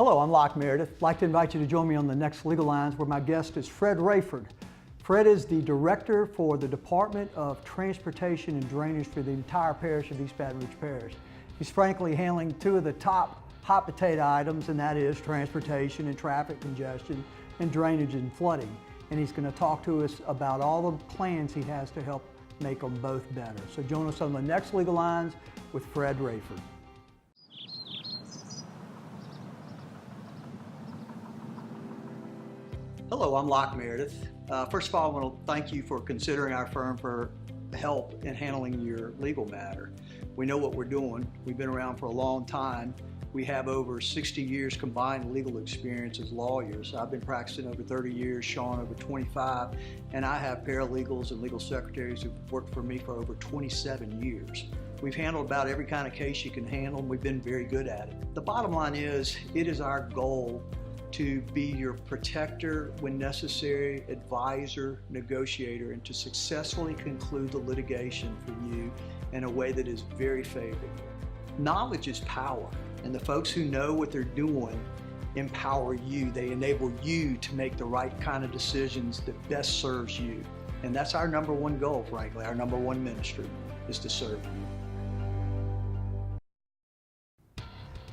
Hello, I'm Locke Meredith. I'd like to invite you to join me on the next Legal Lines where my guest is Fred Raiford. Fred is the Director for the Department of Transportation and Drainage for the entire parish of East Baton Rouge Parish. He's frankly handling two of the top hot potato items, and that is transportation and traffic congestion and drainage and flooding. And he's going to talk to us about all the plans he has to help make them both better. So join us on the next Legal Lines with Fred Raiford. Hello, I'm Locke Meredith. First of all, I want to thank you for considering our firm for help in handling your legal matter. We know what we're doing. We've been around for a long time. We have over 60 years combined legal experience as lawyers. I've been practicing over 30 years, Sean over 25, and I have paralegals and legal secretaries who've worked for me for over 27 years. We've handled about every kind of case you can handle, and we've been very good at it. The bottom line is, it is our goal to be your protector when necessary, advisor, negotiator, and to successfully conclude the litigation for you in a way that is very favorable. Knowledge is power, and the folks who know what they're doing empower you. They enable you to make the right kind of decisions that best serves you. And that's our number one goal, frankly. Our number one ministry is to serve you.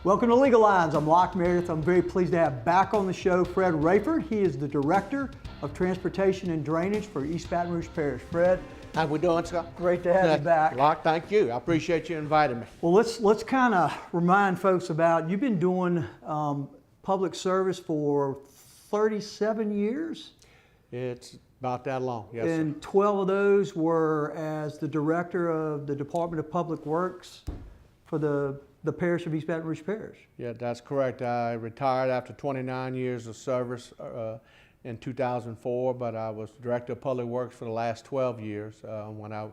Welcome to Legal Lines. I'm Locke Meredith. I'm very pleased to have back on the show Fred Raiford. He is the Director of Transportation and Drainage for East Baton Rouge Parish. Fred, how we doing, Scott? Great to have you back. Locke, thank you. I appreciate you inviting me. Well, let's kind of remind folks about, you've been doing public service for 37 years? It's about that long, yes. And sir. 12 of those were as the Director of the Department of Public Works for the parish of East Baton Rouge Parish. Yeah, that's correct. I retired after 29 years of service in 2004, but I was Director of Public Works for the last 12 years when I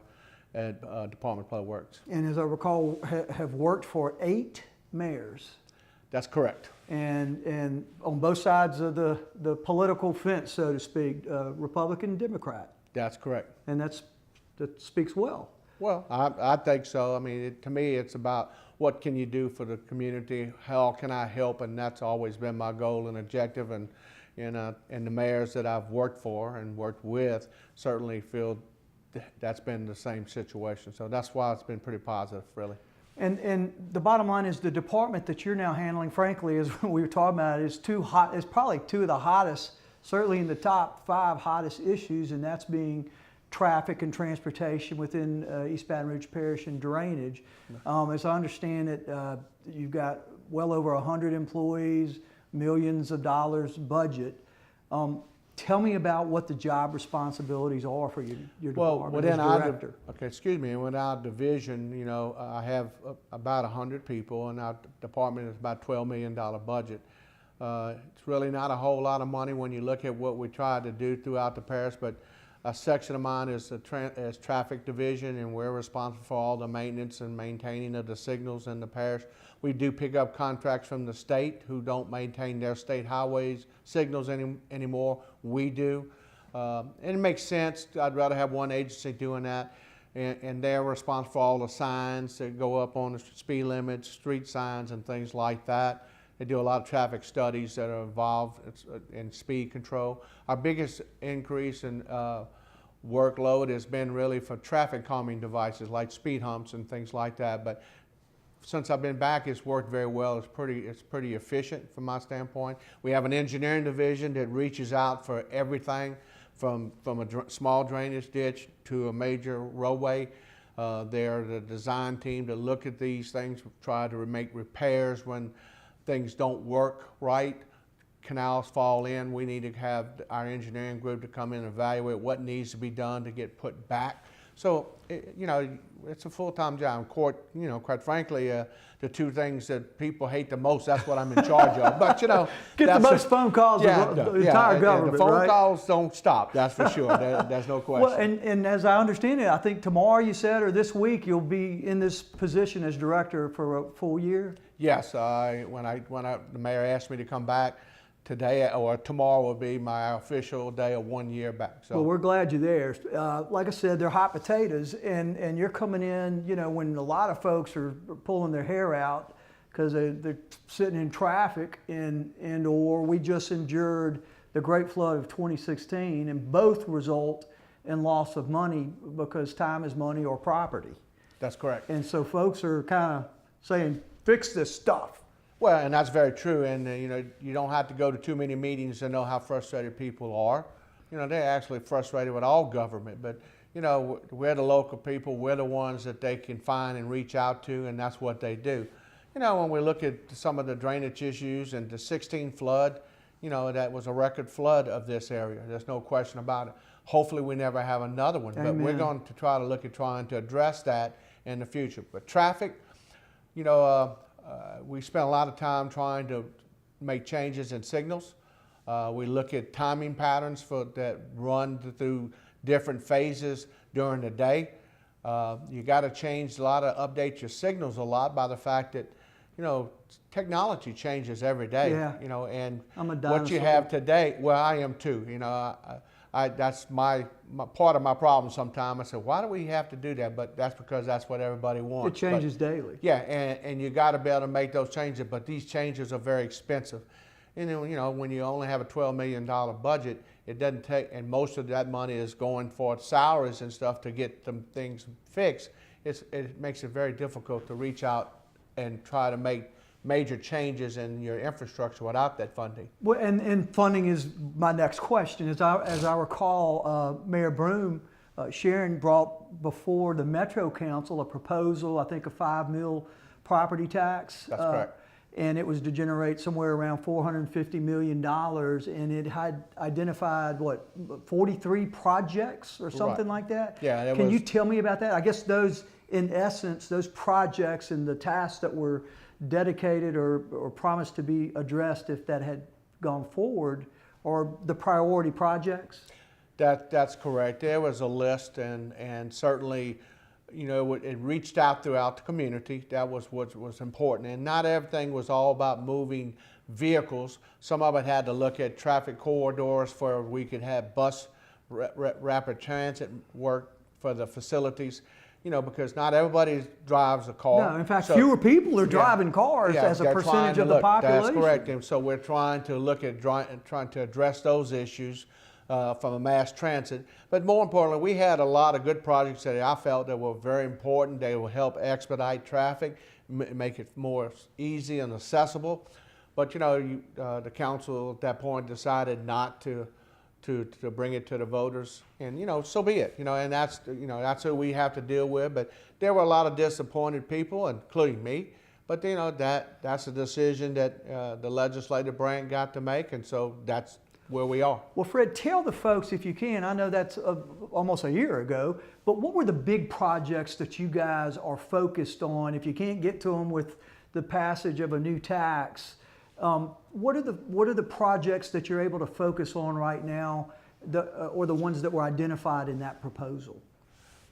at Department of Public Works. And as I recall, have worked for 8 mayors. That's correct. And on both sides of the political fence, so to speak, Republican and Democrat. That's correct. And that speaks well. Well, I think so. I mean, to me, it's about what can you do for the community? How can I help? And that's always been my goal and objective. And the mayors that I've worked for and worked with certainly feel that's been the same situation. So that's why it's been pretty positive, really. And the bottom line is the department that you're now handling, frankly, as we were talking about, is probably two of the hottest, certainly in the top 5 hottest issues, and that's being traffic and transportation within East Baton Rouge Parish and drainage. As I understand it, you've got well over 100 employees, millions of dollars budget. Tell me about what the job responsibilities are for your department as director. Okay, excuse me. Within our division, I have about 100 people, and our department is about $12 million budget. It's really not a whole lot of money when you look at what we try to do throughout the parish, but a section of mine is traffic division, and we're responsible for all the maintenance and maintaining of the signals in the parish. We do pick up contracts from the state who don't maintain their state highways signals anymore. We do. And it makes sense. I'd rather have one agency doing that. And they're responsible for all the signs that go up on the speed limits, street signs, and things like that. They do a lot of traffic studies that are involved in speed control. Our biggest increase in workload has been really for traffic calming devices like speed humps and things like that. But since I've been back, it's worked very well. It's pretty efficient from my standpoint. We have an engineering division that reaches out for everything from a small drainage ditch to a major roadway. They're the design team to look at these things, try to make repairs when things don't work right, canals fall in. We need to have our engineering group to come in and evaluate what needs to be done to get put back. So, it's a full-time job. Quite frankly, the two things that people hate the most, that's what I'm in charge of. But, get the most phone calls of the entire government, the phone right? calls don't stop, that's for sure. There's no question. Well, and as I understand it, I think tomorrow you said, or this week, you'll be in this position as director for a full year? Yes, when the mayor asked me to come back, today or tomorrow will be my official day of 1 year back. So. Well, we're glad you're there. Like I said, they're hot potatoes, and you're coming in, when a lot of folks are pulling their hair out because they're sitting in traffic, and or we just endured the Great Flood of 2016, and both result in loss of money because time is money or property. That's correct. And so folks are kind of saying, fix this stuff. Well, and that's very true. And you know, you don't have to go to too many meetings to know how frustrated people are. You know, they're actually frustrated with all government, but you know, we're the local people. We're the ones that they can find and reach out to, and that's what they do. You know, when we look at some of the drainage issues and the 16 flood, you know, that was a record flood of this area. There's no question about it. Hopefully we never have another one, Amen. but we're going to try to look at trying to address that in the future. But traffic, you know, we spent a lot of time trying to make changes in signals. We look at timing patterns that run through different phases during the day. You got to change update your signals a lot by the fact that, you know, technology changes every day. Yeah. You know, and I'm a what you dinosaur. have today, well, I am too. You know, that's my part of my problem sometimes. I say, why do we have to do that? But that's because that's what everybody wants. It changes daily. Yeah, and you got to be able to make those changes, but these changes are very expensive. And then, you know, when you only have a $12 million budget, it doesn't take, and most of that money is going for salaries and stuff to get them things fixed. It makes it very difficult to reach out and try to make major changes in your infrastructure without that funding. Well, and funding is my next question. As I recall, Mayor Broom, Sharon brought before the Metro Council a proposal, I think a $5 million property tax. That's correct. And it was to generate somewhere around $450 million, and it had identified, what, 43 projects or something like that? Yeah. Can you tell me about that? I guess those, in essence, those projects and the tasks that were dedicated or promised to be addressed if that had gone forward, are the priority projects? That's correct. There was a list, and certainly, you know, it reached out throughout the community. That was what was important. And not everything was all about moving vehicles. Some of it had to look at traffic corridors for we could have bus rapid transit work for the facilities, you know, because not everybody drives a car. No, in fact, fewer people are driving cars as a percentage of the population. That's correct. And so we're trying to look at trying to address those issues from a mass transit. But more importantly, we had a lot of good projects that I felt that were very important. They will help expedite traffic, make it more easy and accessible. But you know, the council at that point decided not to bring it to the voters, and you know, so be it. You know, and that's who we have to deal with. But there were a lot of disappointed people, including me. But you know, that's a decision that the legislative branch got to make, and so that's where we are. Well, Fred, tell the folks, if you can, I know that's almost a year ago, but what were the big projects that you guys are focused on? If you can't get to them with the passage of a new tax, what are the projects that you're able to focus on right now, or the ones that were identified in that proposal?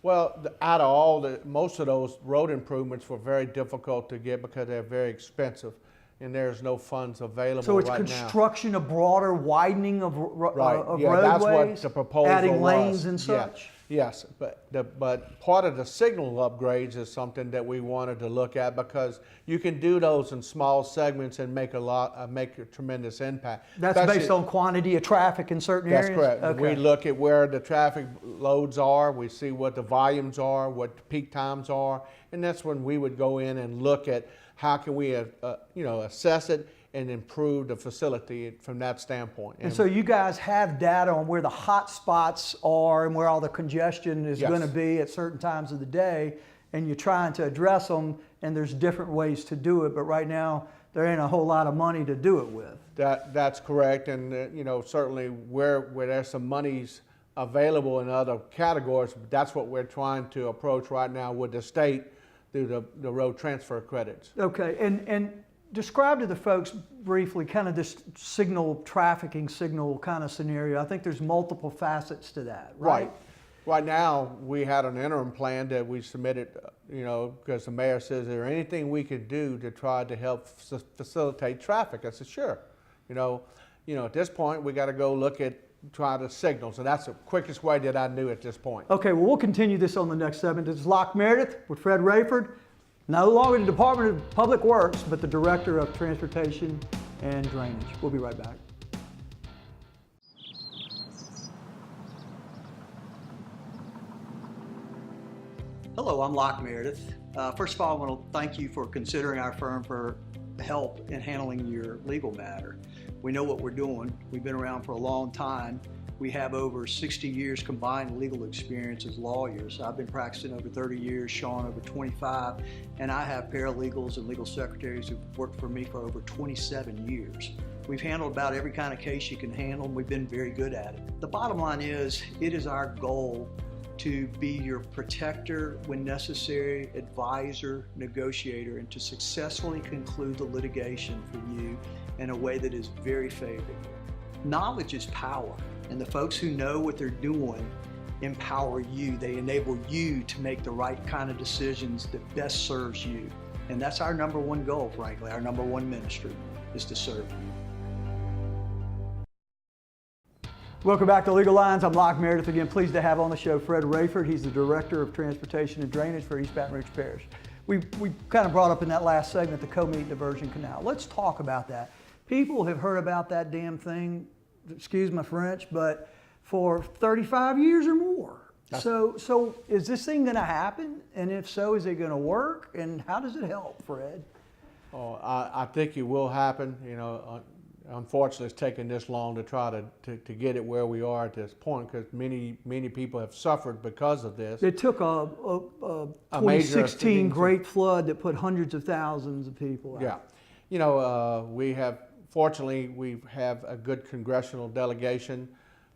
Well, out of most of those road improvements were very difficult to get because they're very expensive, and there's no funds available right now. So it's construction, a broader widening of roadways, that's what the proposal adding was. lanes and such? Yes, but part of the signal upgrades is something that we wanted to look at, because you can do those in small segments and make a tremendous impact. That's based on quantity of traffic in certain areas? That's correct. Okay. We look at where the traffic loads are, we see what the volumes are, what the peak times are, and that's when we would go in and look at how can we assess it and improve the facility from that standpoint. And so you guys have data on where the hot spots are and where all the congestion is going to be at certain times of the day, and you're trying to address them, and there's different ways to do it, but right now there ain't a whole lot of money to do it with. That's correct, and you know, certainly where there's some monies available in other categories, that's what we're trying to approach right now with the state through the road transfer credits. Okay, and describe to the folks briefly kind of this trafficking signal kind of scenario. I think there's multiple facets to that, right? Right now, we had an interim plan that we submitted, you know, because the mayor says, is there anything we could do to try to help facilitate traffic? I said, sure. You know, at this point, we got to go look at try the signals, and that's the quickest way that I knew at this point. Okay, well, we'll continue this on the next segment. This is Locke Meredith with Fred Raiford. No longer the Department of Public Works, but the Director of Transportation and Drainage. We'll be right back. Hello, I'm Locke Meredith. First of all, I want to thank you for considering our firm for help in handling your legal matter. We know what we're doing. We've been around for a long time. We have over 60 years combined legal experience as lawyers. I've been practicing over 30 years, Sean over 25, and I have paralegals and legal secretaries who've worked for me for over 27 years. We've handled about every kind of case you can handle, and we've been very good at it. The bottom line is, it is our goal to be your protector when necessary, advisor, negotiator, and to successfully conclude the litigation for you in a way that is very favorable. Knowledge is power, and the folks who know what they're doing empower you. They enable you to make the right kind of decisions that best serves you. And that's our number one goal, frankly. Our number one ministry is to serve you. Welcome back to Legal Lines. I'm Locke Meredith. Again, pleased to have on the show Fred Raiford. He's the Director of Transportation and Drainage for East Baton Rouge Parish. We kind of brought up in that last segment the Co-Meet Diversion Canal. Let's talk about that. People have heard about that damn thing, excuse my French, but for 35 years or more. So is this thing going to happen? And if so, is it going to work? And how does it help, Fred? Oh, I think it will happen. You know, unfortunately, it's taken this long to try to get it where we are at this point, because many people have suffered because of this. It took a 2016 great flood that put hundreds of thousands of people out. Yeah. You know, fortunately, we have a good congressional delegation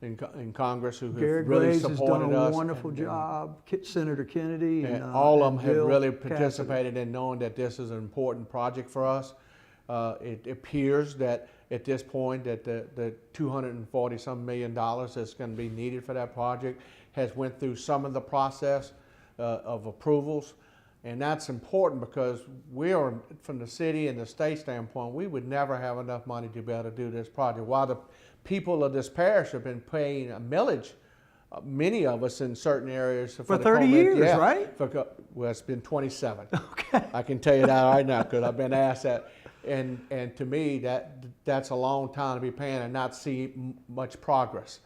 in Congress who have really supported us. Has done a wonderful job. Senator Kennedy and all of them have really participated in knowing that this is an important project for us. It appears that at this point that the $240-some million that's going to be needed for that project has went through some of the process of approvals. And that's important because we are, from the city and the state standpoint, we would never have enough money to be able to do this project. While the people of this parish have been paying a millage, many of us in certain areas for 30 years, yeah, right? Well, it's been 27. Okay. I can tell you that right now because I've been asked that. And to me, that's a long time to be paying and not see much progress.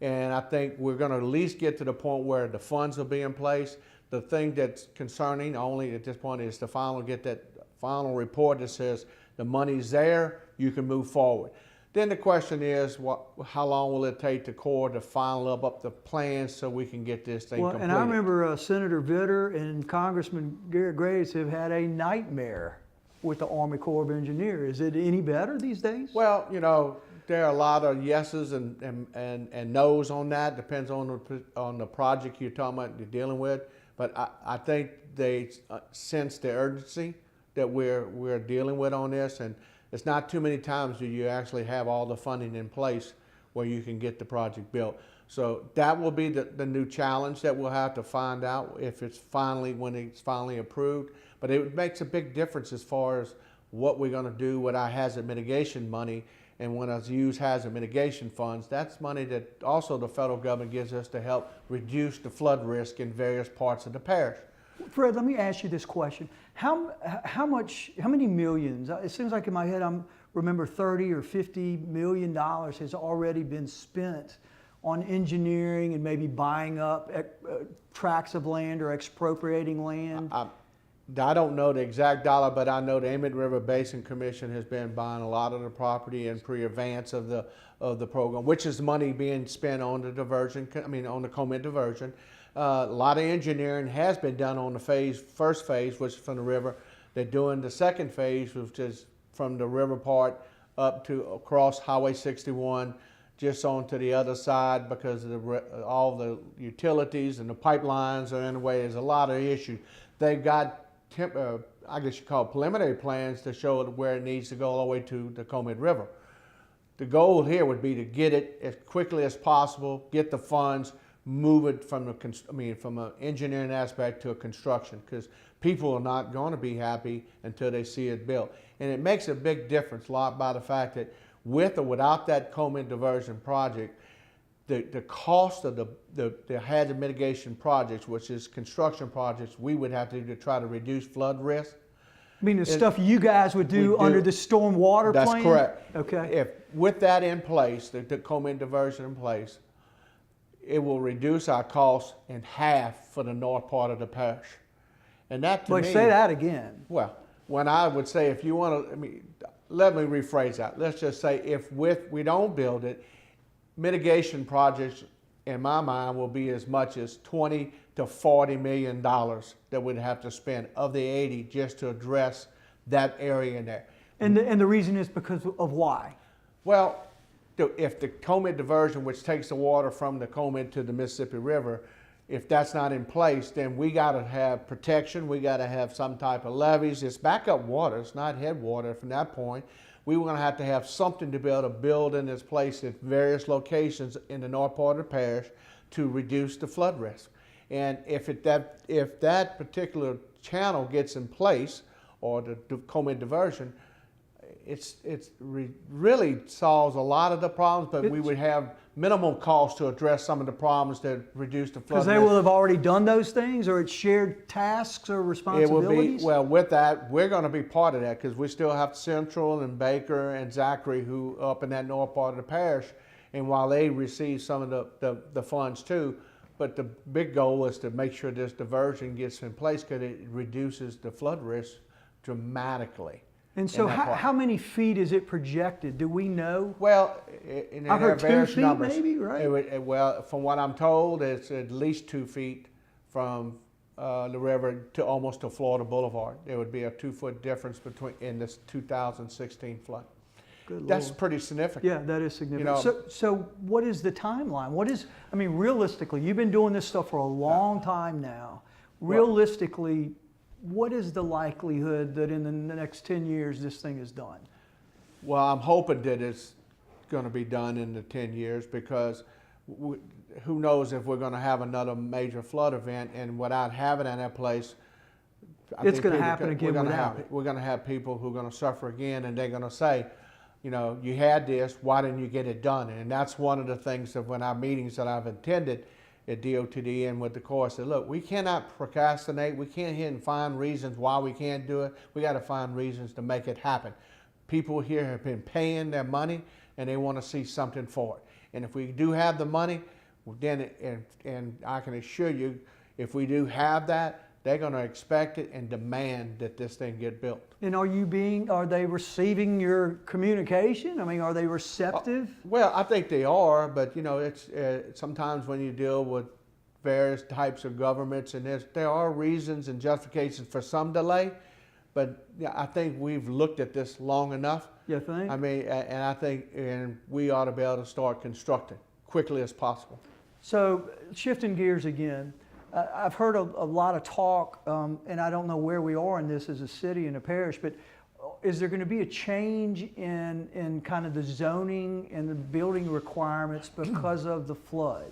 And I think we're going to at least get to the point where the funds will be in place. The thing that's concerning only at this point is to get that final report that says the money's there, you can move forward. Then the question is, how long will it take the Corps to final up the plans so we can get this thing completed? And I remember Senator Vitter and Congressman Garrett Graves have had a nightmare with the Army Corps of Engineers. Is it any better these days? Well, you know, there are a lot of yeses and no's on that. Depends on the project you're talking about, you're dealing with. But I think they sense the urgency that we're dealing with on this, and it's not too many times do you actually have all the funding in place where you can get the project built. So that will be the new challenge that we'll have to find out when it's finally approved. But it makes a big difference as far as what we're going to do with our hazard mitigation money. And when I use hazard mitigation funds, that's money that also the federal government gives us to help reduce the flood risk in various parts of the parish. Fred, let me ask you this question. How many millions? It seems like in my head I remember 30 or 50 million dollars has already been spent on engineering and maybe buying up tracts of land or expropriating land. I don't know the exact dollar, but I know the Emmett River Basin Commission has been buying a lot of the property in pre-advance of the program, which is money being spent on the diversion. On the Co-Meet diversion. A lot of engineering has been done on the first phase, which is from the river. They're doing the second phase, which is from the river part up to across Highway 61, just onto the other side because of all the utilities and the pipelines are in the way. There's a lot of issues. They've got I guess you call it preliminary plans to show where it needs to go all the way to the Co-Meet River. The goal here would be to get it as quickly as possible, get the funds, move it from an engineering aspect to a construction, because people are not going to be happy until they see it built. And it makes a big difference, by the fact that with or without that Co-Meet diversion project, the cost of the hazard mitigation projects, which is construction projects, we would have to do to try to reduce flood risk. I mean, the stuff you guys would do under the storm water plan? That's correct. Okay. If with that in place, the Tacoma diversion in place, it will reduce our costs in half for the north part of the parish. And that to me, say that again. Well, when I would say if you want to, let me rephrase that. Let's just say if we don't build it, mitigation projects in my mind will be as much as $20 to $40 million that we'd have to spend of the 80 just to address that area in there. And the reason is because of why? Well, if the Tacoma diversion, which takes the water from the Tacoma to the Mississippi River, if that's not in place, then we got to have protection. We got to have some type of levees. It's backup water. It's not headwater from that point. We were going to have something to be able to build in this place at various locations in the north part of the parish to reduce the flood risk. And if that particular channel gets in place, or the Tacoma diversion, it really solves a lot of the problems, but we would have minimum cost to address some of the problems that reduce the flood risk. Because they will have already done those things, or it's shared tasks or responsibilities? It will be, well, with that, we're going to be part of that because we still have Central and Baker and Zachary who up in that north part of the parish, and while they receive some of the funds too, but the big goal is to make sure this diversion gets in place because it reduces the flood risk dramatically. And so how many feet is it projected? Do we know? Well, I've heard 2 feet numbers. Maybe, right? Well, from what I'm told, it's at least 2 feet from the river to almost to Florida Boulevard. There would be a 2-foot difference in this 2016 flood. Good That's Lord. Pretty significant. Yeah, that is significant. So what is the timeline? Realistically, you've been doing this stuff for a long time now. Realistically, what is the likelihood that in the next 10 years this thing is done? Well, I'm hoping that it's going to be done in the 10 years because who knows if we're going to have another major flood event, and without having it in that place, it's going to happen again without it. We're going to have people who are going to suffer again, and they're going to say, you had this, why didn't you get it done? And that's one of the things that when our meetings that I've attended at DOTD and with the Corps said, look, we cannot procrastinate. We can't hit and find reasons why we can't do it. We got to find reasons to make it happen. People here have been paying their money and they want to see something for it. And if we do have the money, then, and I can assure you, if we do have that, they're going to expect it and demand that this thing get built. And are they receiving your communication? Are they receptive? Well, I think they are, but it's sometimes when you deal with various types of governments, and there are reasons and justifications for some delay, but I think we've looked at this long enough. You think? And I think we ought to be able to start constructing quickly as possible. So shifting gears again, I've heard a lot of talk, and I don't know where we are in this as a city and a parish, but is there going to be a change in kind of the zoning and the building requirements because of the flood?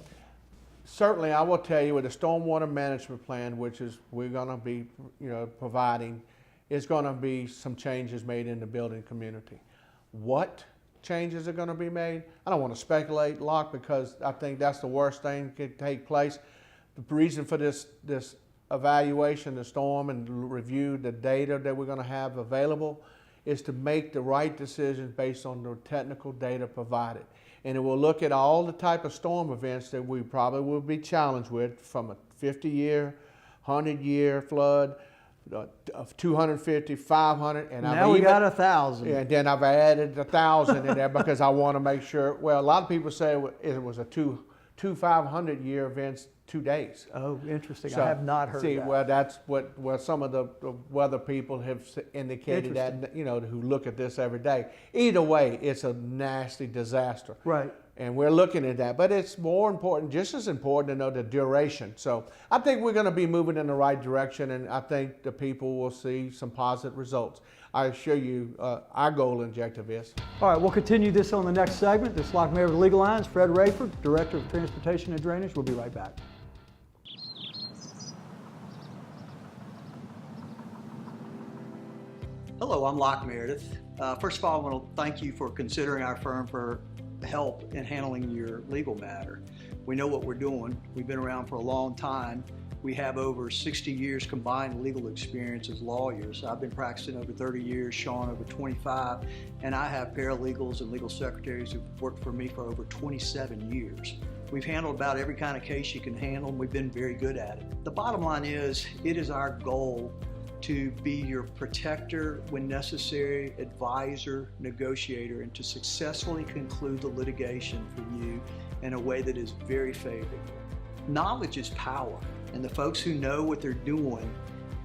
Certainly, I will tell you with the stormwater management plan, which is we're going to be providing, is going to be some changes made in the building community. What changes are going to be made? I don't want to speculate, Locke, because I think that's the worst thing that could take place. The reason for this evaluation, the storm, and review the data that we're going to have available is to make the right decisions based on the technical data provided. And it will look at all the type of storm events that we probably will be challenged with, from a 50-year, 100-year flood, of 250, 500, and now we got 1,000. And then I've added 1,000 in there because I want to make sure. Well, a lot of people say it was a two 500-year events. 2 days. Oh, interesting. So, I have not heard that. Well, that's what some of the weather people have indicated that, who look at this every day. Either way, it's a nasty disaster. Right. And we're looking at that. But it's more important, just as important to know the duration. So I think we're going to be moving in the right direction, and I think the people will see some positive results. I assure you our goal and objective is. All right, we'll continue this on the next segment. This is Locke Meredith Legal Lines. Fred Raiford, Director of Transportation and Drainage. We'll be right back. Hello, I'm Locke Meredith. First of all, I want to thank you for considering our firm for help in handling your legal matter. We know what we're doing. We've been around for a long time. We have over 60 years combined legal experience as lawyers. I've been practicing over 30 years, Sean over 25, and I have paralegals and legal secretaries who've worked for me for over 27 years. We've handled about every kind of case you can handle, and we've been very good at it. The bottom line is, it is our goal to be your protector when necessary, advisor, negotiator, and to successfully conclude the litigation for you in a way that is very favorable. Knowledge is power, and the folks who know what they're doing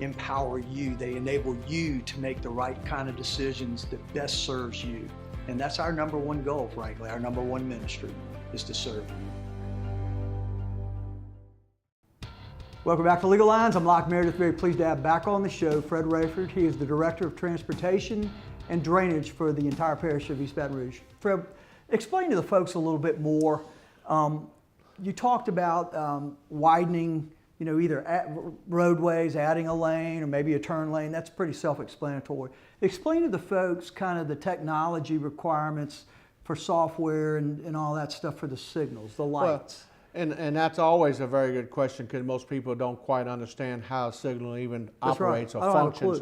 empower you. They enable you to make the right kind of decisions that best serves you. And that's our number one goal, frankly. Our number one ministry is to serve you. Welcome back to Legal Lines. I'm Locke Meredith. Very pleased to have back on the show Fred Raiford. He is the Director of Transportation and Drainage for the entire parish of East Baton Rouge. Fred, explain to the folks a little bit more. You talked about widening, either roadways, adding a lane, or maybe a turn lane. That's pretty self-explanatory. Explain to the folks kind of the technology requirements for software and all that stuff for the signals, the lights. Well, and that's always a very good question, because most people don't quite understand how a signal even operates or functions.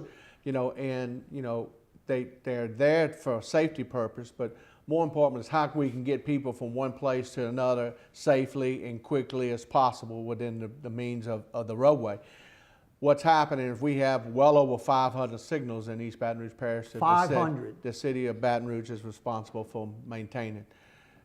They're there for safety purpose, but more important is how we can get people from one place to another safely and quickly as possible within the means of the roadway. What's happening is we have well over 500 signals in East Baton Rouge Parish. 500. The city of Baton Rouge is responsible for maintaining.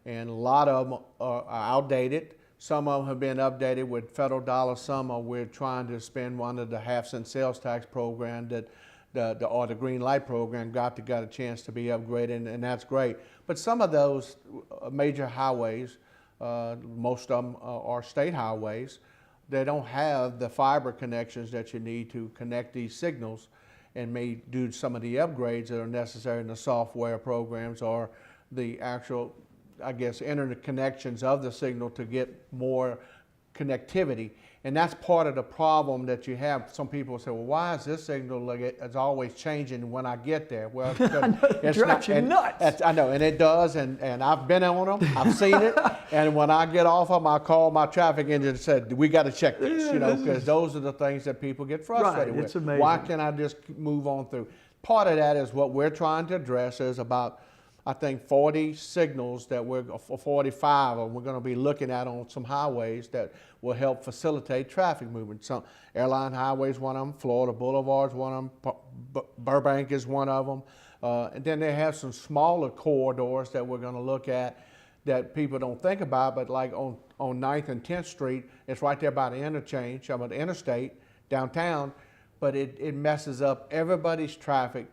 And a lot of them are outdated. Some of them have been updated with federal dollars. Some are we're trying to spend one of the half-cent sales tax program that or the green light program got a chance to be upgraded, and that's great. But some of those major highways, most of them are state highways, they don't have the fiber connections that you need to connect these signals, and may do some of the upgrades that are necessary in the software programs or the actual, I guess, internet connections of the signal to get more connectivity. And that's part of the problem that you have. Some people say, well, why is this signal like it's always changing when I get there? Well, it drives you nuts. I know, and it does, and I've been on them, I've seen it, and when I get off of them, I call my traffic engine and said, we got to check this, because those are the things that people get frustrated with. It's amazing. Why can't I just move on through? Part of that is what we're trying to address is about, I think, 40 signals that we're, 45 of them we're going to be looking at on some highways that will help facilitate traffic movement. Some Airline Highway is one of them, Florida Boulevard is one of them, Burbank is one of them. And then they have some smaller corridors that we're going to look at that people don't think about, but like on 9th and 10th Street, it's right there by the interchange, about the interstate, downtown, but it messes up everybody's traffic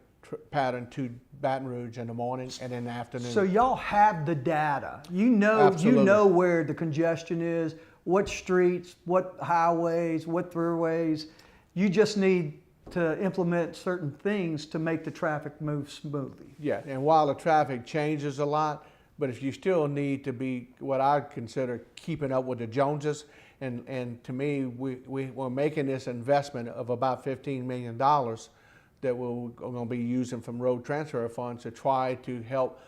pattern to Baton Rouge in the morning and in the afternoon. So y'all have the data. You know where the congestion is, what streets, what highways, what throughways. You just need to implement certain things to make the traffic move smoothly. Yeah, and while the traffic changes a lot, but if you still need to be what I consider keeping up with the Joneses, and to me, we're making this investment of about $15 million that we're going to be using from road transfer funds to try to help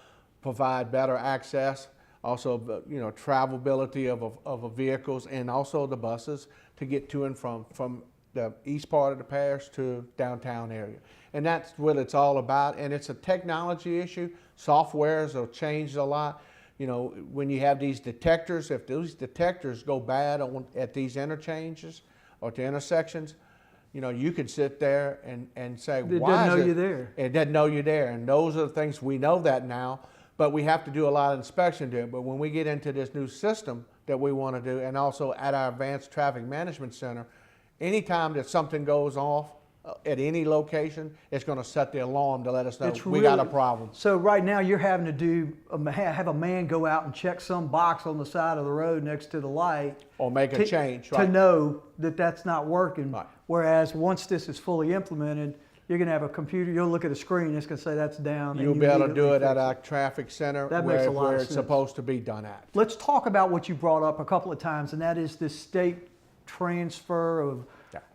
provide better access, also travelability of vehicles, and also the buses to get to and from the east part of the parish to downtown area. And that's what it's all about, and it's a technology issue. Softwares have changed a lot. When you have these detectors, if those detectors go bad at these interchanges or at the intersections, you could sit there and say, it doesn't know you're there. It doesn't know you're there. And those are the things, we know that now, but we have to do a lot of inspection to it. But when we get into this new system that we want to do, and also at our Advanced Traffic Management Center, anytime that something goes off at any location, it's going to set the alarm to let us know we got a problem. So right now you're having to have a man go out and check some box on the side of the road next to the light. Or make a change, right? To know that that's not working. Right. Whereas once this is fully implemented, you're going to have a computer, you'll look at a screen, it's going to say that's down. You'll be able to do it at our traffic center where it's sense. supposed to be done at. Let's talk about what you brought up a couple of times, and that is this state transfer of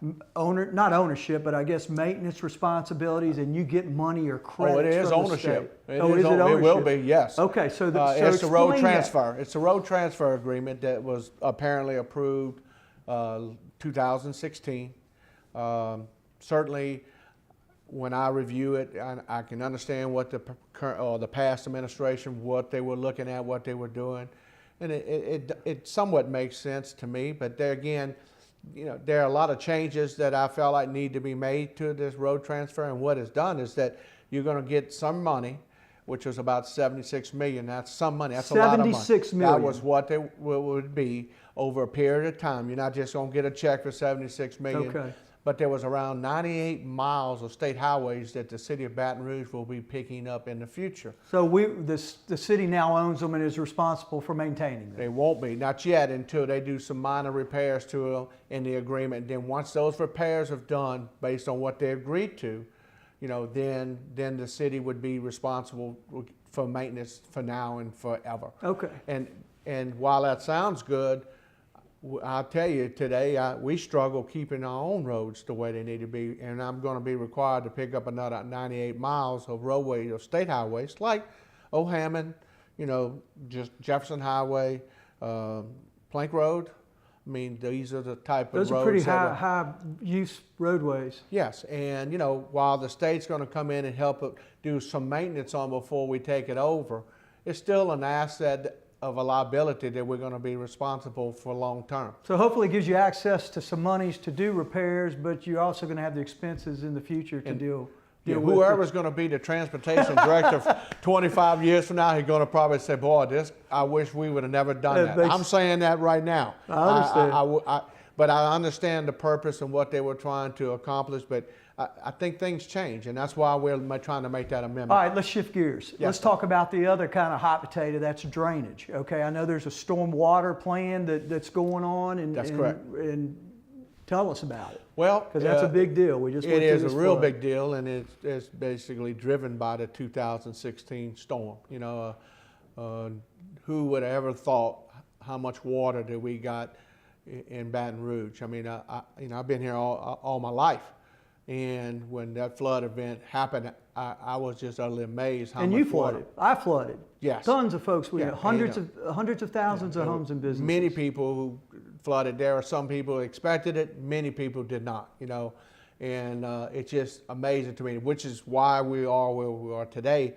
not ownership, but I guess maintenance responsibilities, and you get money or credits. Oh, it is from the ownership. state. Is it ownership? It will be, yes. Okay, so it's a road explain transfer. that. It's a road transfer agreement that was apparently approved 2016. Certainly, when I review it, I can understand what the current or the past administration, what they were looking at, what they were doing, and it somewhat makes sense to me. But there again, there are a lot of changes that I felt like need to be made to this road transfer. And what it's done is that you're going to get some money, which was about $76 million. That's some money. That's a lot of money. $76 million. That was what it would be over a period of time. You're not just going to get a check for $76 million. Okay. But there was around 98 miles of state highways that the city of Baton Rouge will be picking up in the future. So the city now owns them and is responsible for maintaining them. They won't be, not yet, until they do some minor repairs to them in the agreement. Then once those repairs are done, based on what they agreed to, then the city would be responsible for maintenance for now and forever. Okay. And while that sounds good, I'll tell you today, we struggle keeping our own roads the way they need to be, and I'm going to be required to pick up another 98 miles of roadway or state highways like O'Hammond, just Jefferson Highway, Plank Road. I mean, these are the type of roads. Those are pretty high use roadways. Yes, and while the state's going to come in and help do some maintenance on before we take it over, it's still an asset of a liability that we're going to be responsible for long term. So hopefully it gives you access to some monies to do repairs, but you're also going to have the expenses in the future to deal with. Whoever's going to be the transportation director 25 years from now, he's going to probably say, boy, I wish we would have never done that. I'm saying that right now. I understand. But I understand the purpose and what they were trying to accomplish, but I think things change, and that's why we're trying to make that amendment. All right, let's shift gears. Yes. Let's talk about the other kind of hot potato, that's drainage. Okay, I know there's a stormwater plan that's going on. That's correct. And tell us about it. Well, because that's a big deal. We just it is a real big deal, and it's basically driven by the 2016 storm. Who would have ever thought how much water that we got in Baton Rouge? I mean, I've been here all my life. And when that flood event happened, I was just utterly amazed how much water. And you flooded. I flooded. Yes. Tons of folks. We had hundreds of thousands of homes and businesses. Many people who flooded. There are some people who expected it. Many people did not. And it's just amazing to me, which is why we are where we are today.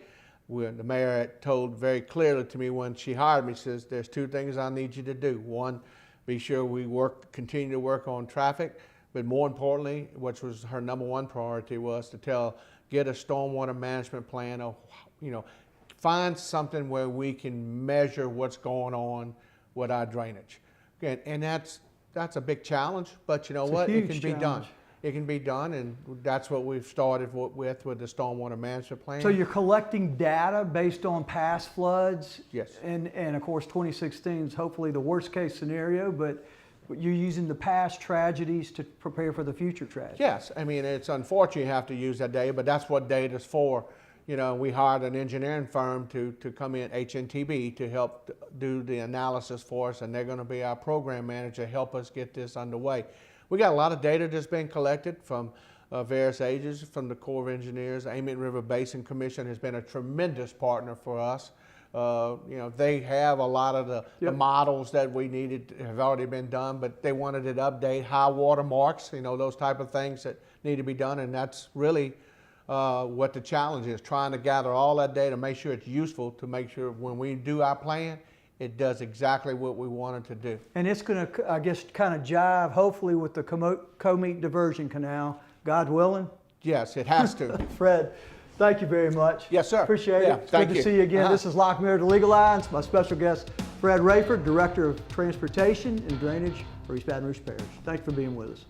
The mayor told very clearly to me when she hired me, says, "There's two things I need you to do. One, be sure we continue to work on traffic. But more importantly, which was her number one priority, was to get a stormwater management plan, or find something where we can measure what's going on with our drainage." And that's a big challenge, but you know what? It can be done. It can be done, and that's what we've started with the stormwater management plan. So you're collecting data based on past floods. Yes. And of course 2016 is hopefully the worst case scenario, but you're using the past tragedies to prepare for the future tragedies. Yes, I mean, it's unfortunate you have to use that data, but that's what data's for. We hired an engineering firm to come in, HNTB, to help do the analysis for us, and they're going to be our program manager, help us get this underway. We got a lot of data that's been collected from various agencies, from the Corps of Engineers. Amite River Basin Commission has been a tremendous partner for us. They have a lot of the models that we needed have already been done, but they wanted it to update high water marks, those type of things that need to be done. And that's really what the challenge is, trying to gather all that data, make sure it's useful, to make sure when we do our plan, it does exactly what we wanted to do. And it's going to, I guess, kind of jive, hopefully, with the Comite Diversion Canal, God willing? Yes, it has to. Fred, thank you very much. Yes, sir. Appreciate it. It's good to see you again. This is Locke Meredith Legal Lines. My special guest, Fred Raiford, Director of Transportation and Drainage for East Baton Rouge Parish. Thanks for being with us.